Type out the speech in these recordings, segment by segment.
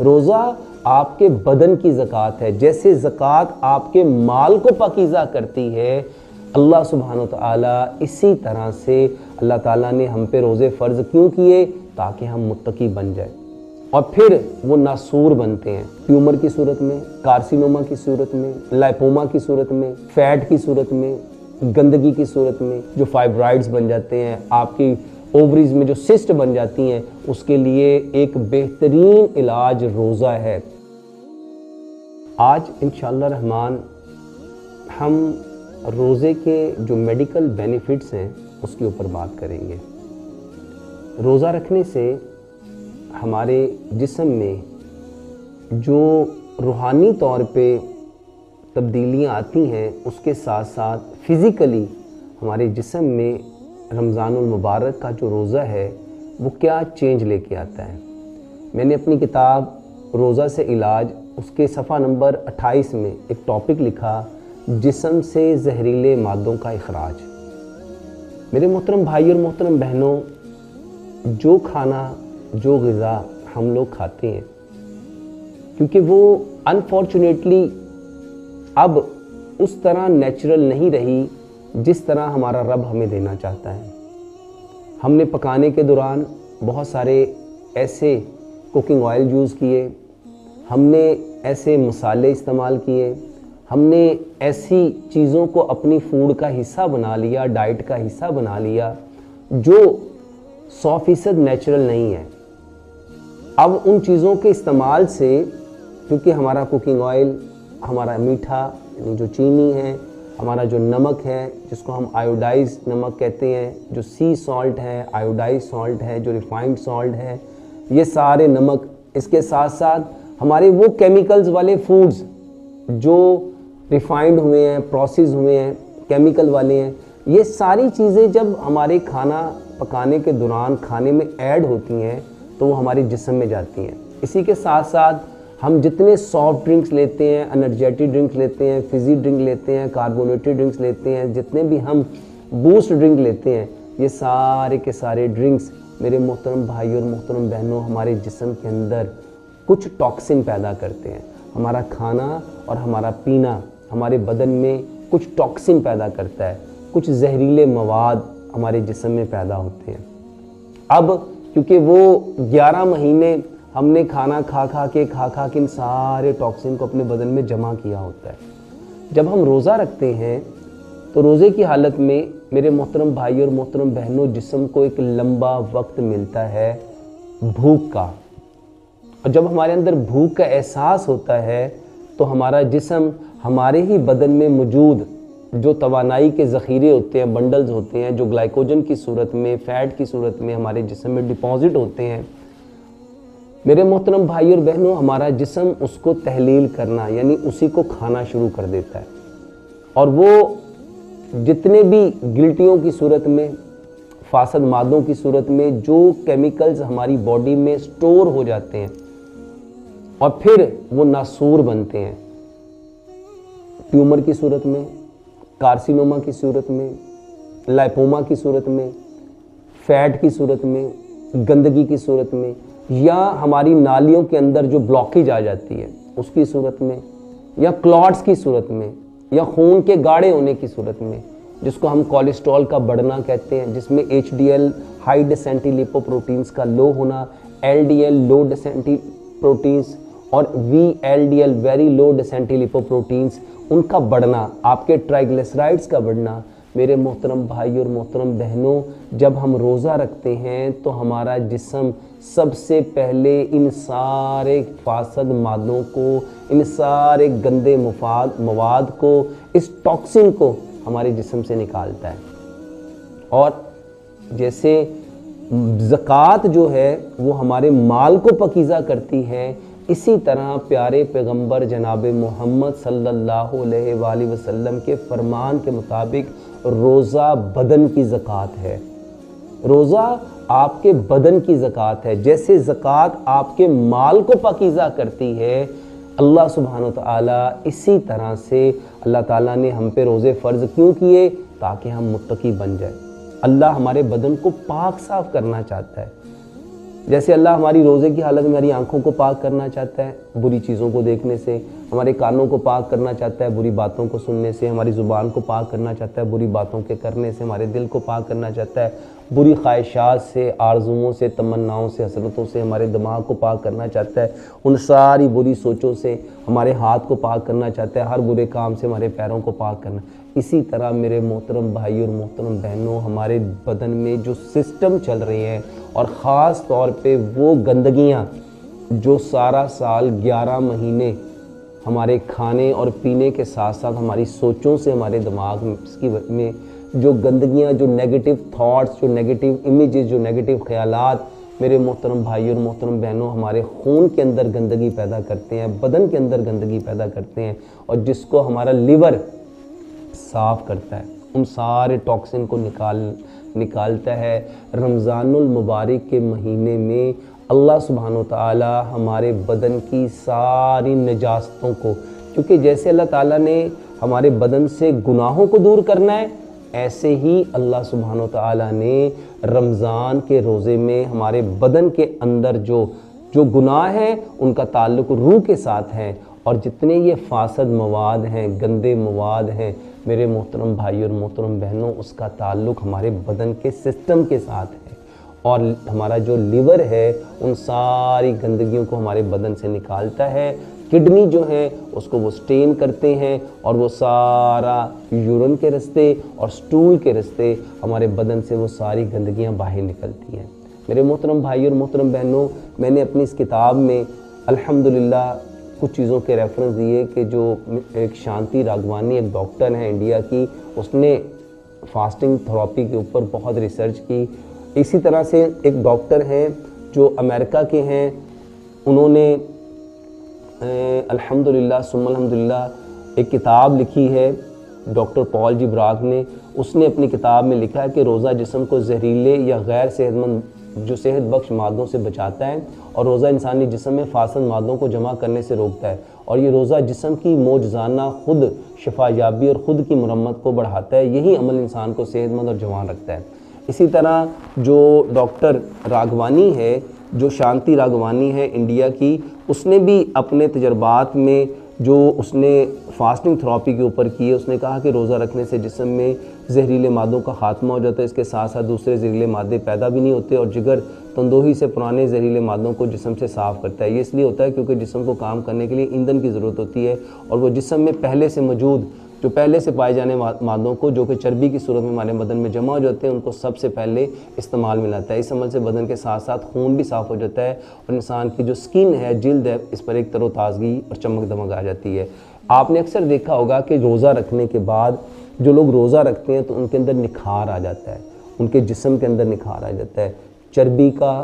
रोज़ा आपके बदन की ज़कात है। जैसे ज़कात आपके माल को पाकीज़ा करती है, अल्लाह सुब्हानहू तआला इसी तरह से अल्लाह ताला ने हम पे रोज़े फ़र्ज़ क्यों किए? ताकि हम मुत्तकी बन जाए और फिर वो नासूर बनते हैं ट्यूमर की सूरत में, कार्सिनोमा की सूरत में, लाइपोमा की सूरत में, फैट की सूरत में, गंदगी की सूरत में, जो फाइब्राइड्स बन जाते हैं, आपकी ओवरीज में जो सिस्ट बन जाती हैं, उसके लिए एक बेहतरीन इलाज रोज़ा है। आज इंशाअल्लाह रहमान हम रोज़े के जो मेडिकल बेनिफिट्स हैं उसके ऊपर बात करेंगे। रोज़ा रखने से हमारे जिस्म में जो रूहानी तौर पे तब्दीलियाँ आती हैं, उसके साथ साथ फ़िज़िकली हमारे जिस्म में रमज़ानुल मुबारक का जो रोज़ा है वो क्या चेंज लेके आता है। मैंने अपनी किताब रोज़ा से इलाज उसके सफ़ा नंबर 28 में एक टॉपिक लिखा, जिस्म से जहरीले मादों का इखराज। मेरे मोहतरम भाई और मोहतरम बहनों, जो खाना जो ग़िज़ा हम लोग खाते हैं, क्योंकि वो अनफॉर्चुनेटली अब उस तरह नेचुरल नहीं रही जिस तरह हमारा रब हमें देना चाहता है। हमने पकाने के दौरान बहुत सारे ऐसे कुकिंग ऑयल यूज़ किए, हमने ऐसे मसाले इस्तेमाल किए, हमने ऐसी चीज़ों को अपनी फूड का हिस्सा बना लिया, डाइट का हिस्सा बना लिया, जो 100% नेचुरल नहीं है। अब उन चीज़ों के इस्तेमाल से, क्योंकि हमारा कुकिंग ऑयल, हमारा मीठा यानी जो चीनी है, हमारा जो नमक है जिसको हम आयोडाइज नमक कहते हैं, जो सी सॉल्ट है, आयोडाइज सॉल्ट है, जो रिफाइंड सॉल्ट है, ये सारे नमक, इसके साथ साथ हमारे वो केमिकल्स वाले फूड्स जो रिफाइंड हुए हैं, प्रोसेस हुए हैं, केमिकल वाले हैं, ये सारी चीज़ें जब हमारे खाना पकाने के दौरान खाने में ऐड होती हैं तो वो हमारे जिस्म में जाती हैं। इसी के साथ साथ हम जितने सॉफ्ट ड्रिंक्स लेते हैं, एनर्जेटिक ड्रिंक्स लेते हैं, फिज़ी ड्रिंक लेते हैं, कार्बोनेटेड ड्रिंक्स लेते हैं, जितने भी हम बूस्ट ड्रिंक लेते हैं, ये सारे के सारे ड्रिंक्स मेरे मोहतरम भाई और मोहतरम बहनों हमारे जिस्म के अंदर कुछ टॉक्सिन पैदा करते हैं। हमारा खाना और हमारा पीना हमारे बदन में कुछ टॉक्सिन पैदा करता है, कुछ जहरीले मवाद हमारे जिस्म में पैदा होते हैं। अब क्योंकि वो 11 महीने हमने खाना खा खा के इन सारे टॉक्सिन को अपने बदन में जमा किया होता है। जब हम रोज़ा रखते हैं तो रोज़े की हालत में मेरे मोहतरम भाई और मोहतरम बहनों, जिस्म को एक लंबा वक्त मिलता है भूख का, और जब हमारे अंदर भूख का एहसास होता है तो हमारा जिस्म हमारे ही बदन में मौजूद जो तवानाई के ज़ख़ीरे होते हैं, बंडल्स होते हैं, जो ग्लाइकोजन की सूरत में, फ़ैट की सूरत में हमारे जिस्म में डिपॉजिट होते हैं, मेरे मोहतरम भाई और बहनों, हमारा जिस्म उसको तहलील करना यानी उसी को खाना शुरू कर देता है। और वो जितने भी गिल्टियों की सूरत में, फासद मादों की सूरत में जो केमिकल्स हमारी बॉडी में स्टोर हो जाते हैं और फिर वो नासूर बनते हैं ट्यूमर की सूरत में, कार्सिनोमा की सूरत में, लाइपोमा की सूरत में, फैट की सूरत में, गंदगी की सूरत में, या हमारी नालियों के अंदर जो ब्लॉकेज आ जाती है उसकी सूरत में, या क्लॉट्स की सूरत में, या खून के गाढ़े होने की सूरत में, जिसको हम कोलेस्ट्रॉल का बढ़ना कहते हैं, जिसमें HDL हाई डेंसिटी लिपोप्रोटीन्स का लो होना, LDL लो डेंसिटी प्रोटीन्स और VLDL very low density lipoproteins, उनका बढ़ना, आपके ट्राइग्लिसराइड्स का बढ़ना। मेरे मोहतरम भाई और मोहतरम बहनों, जब हम रोज़ा रखते हैं तो हमारा जिस्म सबसे पहले इन सारे फासद मादों को, इन सारे गंदे मवाद को, इस टॉक्सिन को हमारे जिस्म से निकालता है। और जैसे ज़कात जो है वो हमारे माल को पकीज़ा करती है, इसी तरह प्यारे पैगंबर जनाब मोहम्मद सल्लल्लाहु अलैहि वसल्लम के फरमान के मुताबिक रोज़ा बदन की ज़कात है। रोज़ा आपके बदन की ज़कात है। जैसे ज़कात आपके माल को पाकीज़ा करती है, अल्लाह सुब्हानहू तआला इसी तरह से अल्लाह ताला ने हम पे रोज़े फ़र्ज़ क्यों किए? ताकि हम मुत्तकी बन जाए। अल्लाह हमारे बदन को पाक साफ़ करना चाहता है। जैसे अल्लाह हमारी रोज़े की हालत में हमारी आंखों को पाक करना चाहता है बुरी चीज़ों को देखने से, हमारे कानों को पाक करना चाहता है बुरी बातों को सुनने से, हमारी ज़ुबान को पाक करना चाहता है बुरी बातों के करने से, हमारे दिल को पाक करना चाहता है बुरी ख्वाहिशात से, आरज़ुओं से, तमन्नाओं से, हसरतों से, हमारे दिमाग को पाक करना चाहता है उन सारी बुरी सोचों से, हमारे हाथ को पाक करना चाहता है हर बुरे काम से, हमारे पैरों को पाक करना। इसी तरह मेरे मोहतरम भाई और मोहतरम बहनों, हमारे बदन में जो सिस्टम चल रहे हैं और ख़ास तौर पे वो गंदगियाँ जो सारा साल 11 महीने हमारे खाने और पीने के साथ साथ हमारी सोचों से, हमारे दिमाग में जो गंदगियाँ, जो नेगेटिव थॉट्स, जो नेगेटिव इमेजेस, जो नेगेटिव ख़यालात मेरे मोहतरम भाई और मोहतरम बहनों हमारे खून के अंदर गंदगी पैदा करते हैं, बदन के अंदर गंदगी पैदा करते हैं और जिसको हमारा लिवर साफ़ करता है, उन सारे टॉक्सिन को निकालता है। रमज़ानुल मुबारक के महीने में अल्लाह सुब्हानो ताला हमारे बदन की सारी नजास्तों को, क्योंकि जैसे अल्लाह ताला ने हमारे बदन से गुनाहों को दूर करना है, ऐसे ही अल्लाह सुब्हानो ताला ने रमज़ान के रोज़े में हमारे बदन के अंदर जो गुनाह है उनका ताल्लुक रूह के साथ है और जितने ये फासद मवाद हैं, गंदे मवाद हैं मेरे मोहतरम भाई और मोहतरम बहनों, उसका ताल्लुक हमारे बदन के सिस्टम के साथ है और हमारा जो लिवर है उन सारी गंदगियों को हमारे बदन से निकालता है। किडनी जो है उसको वो स्टेन करते हैं और वो सारा यूरिन के रास्ते और स्टूल के रास्ते हमारे बदन से वो सारी गंदगियां बाहर निकलती हैं। मेरे मोहतरम भाई और मोहतरम बहनों, मैंने अपनी इस किताब में अल्हम्दुलिल्लाह कुछ चीज़ों के रेफरेंस दिए कि जो एक शांति राघवानी एक डॉक्टर है इंडिया की, उसने फास्टिंग थेरेपी के ऊपर बहुत रिसर्च की। इसी तरह से एक डॉक्टर हैं जो अमेरिका के हैं, उन्होंने अल्हम्दुलिल्लाह सुम्मा अल्हम्दुलिल्लाह एक किताब लिखी है डॉक्टर पॉल जी ब्राग ने। उसने अपनी किताब में लिखा है कि रोज़ा जिस्म को जहरीले या गैर सेहतमंद जो सेहत बख्श मादों से बचाता है और रोज़ा इंसानी जिस्म में फासद मादों को जमा करने से रोकता है और ये रोज़ा जिस्म की मौजज़ाना खुद शफायाबी और ख़ुद की मुरम्मत को बढ़ाता है। यही अमल इंसान को सेहतमंद और जवान रखता है। इसी तरह जो डॉक्टर राघवानी है, जो शांति राघवानी है इंडिया की, उसने भी अपने तजर्बात में जो उसने फास्टिंग थेरेपी के ऊपर की है, उसने कहा कि रोज़ा रखने से जिस्म में जहरीले मादों का ख़ात्मा हो जाता है, इसके साथ साथ दूसरे जहरीले मादे पैदा भी नहीं होते और जिगर तंदोही से पुराने जहरीले मादों को जिस्म से साफ़ करता है। ये इसलिए होता है क्योंकि जिस्म को काम करने के लिए ईंधन की ज़रूरत होती है और वो जिस्म में पहले से मौजूद जो पहले से पाए जाने मादों को जो कि चर्बी की सूरत में हमारे बदन में जमा हो जाते हैं उनको सबसे पहले इस्तेमाल में लाता है। इस अमल से बदन के साथ साथ खून भी साफ़ हो जाता है और इंसान की जो स्किन है, जिल्द है, इस पर एक तरोताज़गी और चमक दमक आ जाती है। आपने अक्सर देखा होगा कि रोज़ा रखने के बाद जो लोग रोज़ा रखते हैं तो उनके अंदर निखार आ जाता है, उनके जिस्म के अंदर निखार आ जाता है। चर्बी का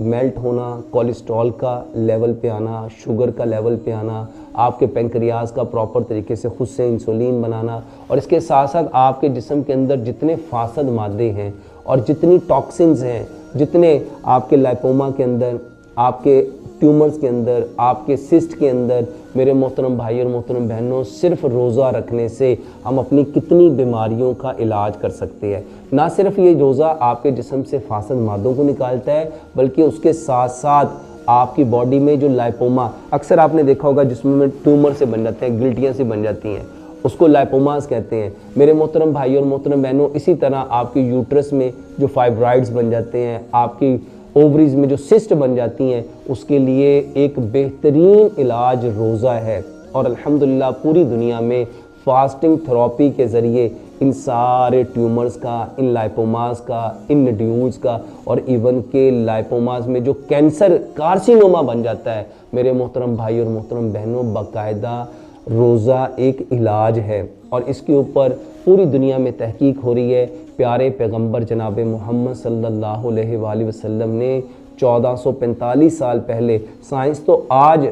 मेल्ट होना, कोलेस्ट्रॉल का लेवल पे आना, शुगर का लेवल पे आना, आपके पेंक्रियाज का प्रॉपर तरीके से खुद से इंसुलिन बनाना और इसके साथ साथ आपके जिस्म के अंदर जितने फासद मादे हैं और जितनी टॉक्सिन्स हैं, जितने आपके लाइपोमा के अंदर, आपके ट्यूमर्स के अंदर, आपके सिस्ट के अंदर, मेरे मोहतरम भाई और मोहतरम बहनों, सिर्फ रोज़ा रखने से हम अपनी कितनी बीमारियों का इलाज कर सकते हैं। ना सिर्फ ये रोज़ा आपके जिस्म से फासद मादों को निकालता है बल्कि उसके साथ साथ आपकी बॉडी में जो लाइपोमा, अक्सर आपने देखा होगा जिसमें ट्यूमर से बन जाते हैं, गिल्टियाँ से बन जाती हैं, उसको लाइपोमास कहते हैं। मेरे मोहतरम भाई और मोहतरम बहनों, इसी तरह आपकी यूट्रस में जो फाइब्राइड्स बन जाते हैं, आपकी ओवरीज में जो सिस्ट बन जाती हैं, उसके लिए एक बेहतरीन इलाज रोज़ा है और अल्हम्दुलिल्लाह पूरी दुनिया में फास्टिंग थेरेपी के ज़रिए इन सारे ट्यूमर्स का, इन लाइपोमास का, इन नड्यूल्स का और इवन के लाइपोमास में जो कैंसर कार्सिनोमा बन जाता है, मेरे मोहतरम भाई और मोहतरम बहनों, बाकायदा रोज़ा एक इलाज है और इसके ऊपर पूरी दुनिया में तहकीक हो रही है। प्यारे पैगंबर जनाब मोहम्मद सल्लल्लाहु अलैहि वसल्लम ने 1445 साल पहले, साइंस तो आज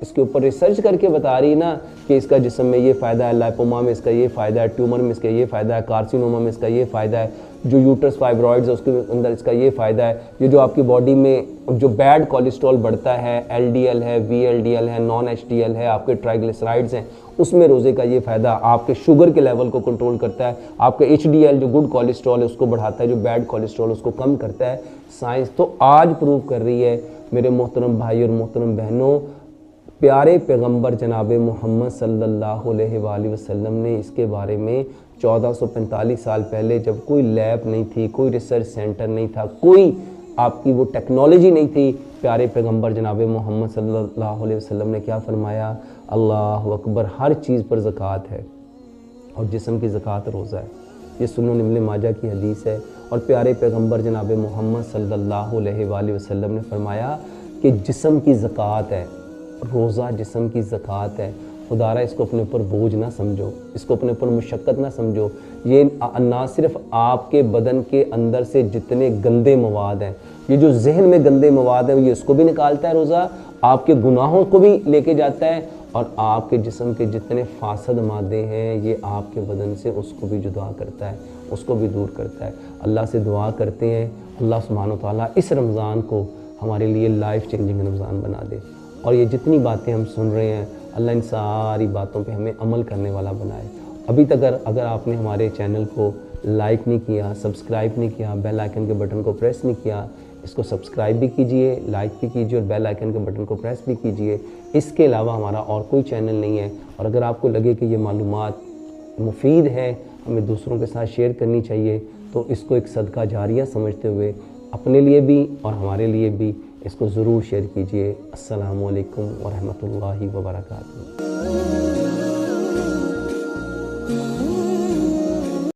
इसके ऊपर रिसर्च करके बता रही ना कि इसका जिस्म में ये फ़ायदा है, लाइपोमा में इसका ये फ़ायदा है, ट्यूमर में इसका ये फ़ायदा है, कार्सिनोमा में इसका ये फ़ायदा है, जो यूट्रस फाइब्रॉइड्स है उसके अंदर इसका ये फ़ायदा है। ये जो आपकी बॉडी में जो बैड कोलेस्ट्रॉल बढ़ता है, LDL है, VLDL है, नॉन HDL है, आपके ट्राइग्लिसराइड्स हैं, उसमें रोज़े का ये फ़ायदा आपके शुगर के लेवल को कंट्रोल करता है, आपका HDL जो गुड कोलेस्ट्रॉल है उसको बढ़ाता है, जो बैड कोलेस्ट्रॉल उसको कम करता है। साइंस तो आज प्रूव कर रही है मेरे मोहतरम भाई और मोहतरम बहनों, प्यारे पैगंबर जनाब मोहम्मद सल्लल्लाहु अलैहि वसल्लम ने इसके बारे में 1445 साल पहले, जब कोई लैब नहीं थी, कोई रिसर्च सेंटर नहीं था, कोई आपकी वो टेक्नोलॉजी नहीं थी, प्यारे पैगंबर जनाब मोहम्मद सल्लल्लाहु अलैहि वसल्लम ने क्या फरमाया, अल्लाह अकबर, हर चीज़ पर ज़कात है और जिस्म की ज़कात रोज़ा है। ये सुनन इब्न माजा की हदीस है। और प्यारे पैगंबर जनाब मोहम्मद सल्लल्लाहु अलैहि वसल्लम ने फरमाया कि जिस्म की ज़कात है, रोज़ा जिस्म की ज़कात है। खुदारा इसको अपने ऊपर बोझ ना समझो, इसको अपने ऊपर मुशक्क़त ना समझो। ये ना सिर्फ आपके बदन के अंदर से जितने गंदे मवाद हैं, ये जो जहन में गंदे मवाद हैं, ये इसको भी निकालता है रोज़ा, आपके गुनाहों को भी लेके जाता है, और आपके जिस्म के जितने फासद मादे हैं ये आपके बदन से उसको भी जुदा करता है, उसको भी दूर करता है। अल्लाह से दुआ करते हैं अल्लाह सुब्हानो तआला इस रमज़ान को हमारे लिए लाइफ चेंजिंग रमज़ान बना दे, और ये जितनी बातें हम सुन रहे हैं अल्लाह इन सारी बातों पे हमें अमल करने वाला बनाए। अभी तक अगर आपने हमारे चैनल को लाइक नहीं किया, सब्सक्राइब नहीं किया, बेल आइकन के बटन को प्रेस नहीं किया, इसको सब्सक्राइब भी कीजिए, लाइक भी कीजिए और बेल आइकन के बटन को प्रेस भी कीजिए। इसके अलावा हमारा और कोई चैनल नहीं है, और अगर आपको लगे कि ये मालूमात मुफीद है, हमें दूसरों के साथ शेयर करनी चाहिए, तो इसको एक सदका जारिया समझते हुए अपने लिए भी और हमारे लिए भी इसको ज़रूर शेयर कीजिए। अस्सलामु अलैकुम व रहमतुल्लाहि व बरकातुहू।